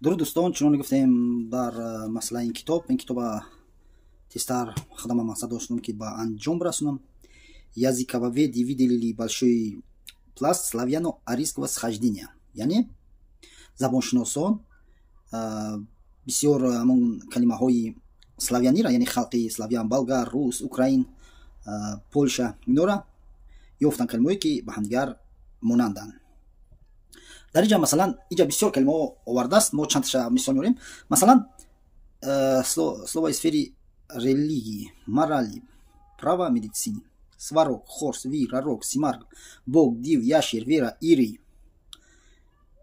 درود دوستان، چنان گفتیم در مسئله این کتاب тестар خدمه مقصد داشتم که با انجام برسونم. Языковые выделили большой пласт славяно-арийского схождения. یعنی زبانشناسان بسیار همون کلمه های سلاویانی را، یعنی خلقی سلاویان، بلغار، روس، اوکراین، پولشا، اینا را یافتن کلمه‌ای که به هم دیگر مانندن. در اینجا مثلا اینجا بسیار کلمه آورده است. ما چند تا مثال میاریم. مثلا слова из сферы религии, морали, права, медицины, сварог, хорс, вир, ророк, симарг, бог, див, ящер, вера, ирий,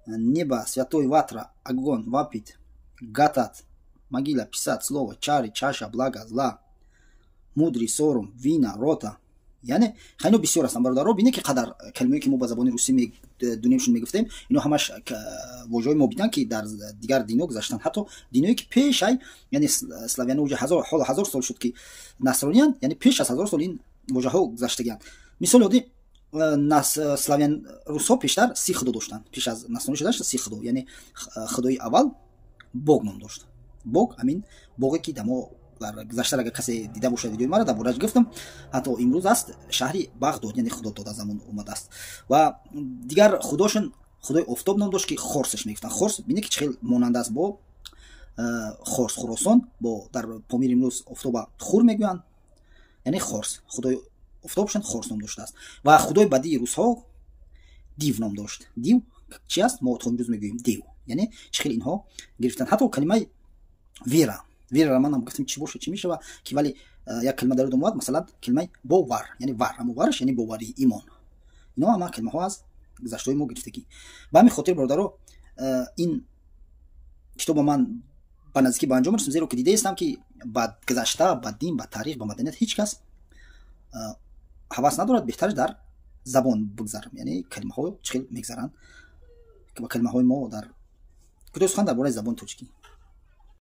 небо, святой, ватра, огонь, вапит, гатат, могила, писать, слово, чары, чаша, благо, зла, мудрый, сорум, вина, рота. یعنی خیلی بسیار هستن برادرها. ببینید که قدر کلمه‌ای که ما با زبان روسی دونیمشون میگفتیم اینا همش واژه‌های ما بودن که در دیگر دینا گذاشتن. حتی دینایی که پیش یعنی اسلاویان وجه هزار سال شد که نصرانیان، یعنی پیش از 1000 سال این واژه‌ها گذاشتگان. مثال یادی اسلاویان روس‌ها پیشتر 30 خدا داشتن. پیش از نصرانی شدن 30 خدا، یعنی خدای اول بوگ نام داشت. بوگ همین بوگی که دما در گذشته اگر کسی دیده باشه ویدیوی مرا در بورج گفتم، حتی امروز است شهری بغداد، یعنی خدا داد زمان اومده است. و دیگر خداشون خدای آفتاب نام داشت که خورسش میگفتن. خورس ببینید که چه مانند است با خورس خراسان، با در پامیر امروز آفتاب خور میگویند، یعنی خورس خدای آفتابشون خورس نام داشته است. و خدای بدی روس ها دیو نام داشت. دیو چی است؟ ما تا امروز میگوییم دیو، یعنی چه اینها گرفتن. حتی کلمه ویرا را من هم گفتیم چی باشه چی میشه و که ولی یک کلمه در اومد، مثلا کلمه باور، یعنی ور، هم ورش یعنی باوری، ایمان. اینا هم کلمه ها از گذشته ما گرفتگی. به همین خاطر برادرها این کتاب من به نزدیکی به انجام رسوندم، زیرا که دیده هستم که بعد گذشته، بعد دین، بعد تاریخ، بعد مدنیت هیچ کس حواس ندارد بهتر در زبان بگذرم، یعنی کلمه ها چقدر میگذرن که با کلمه های ما در کتاب سخن درباره زبان ترکی.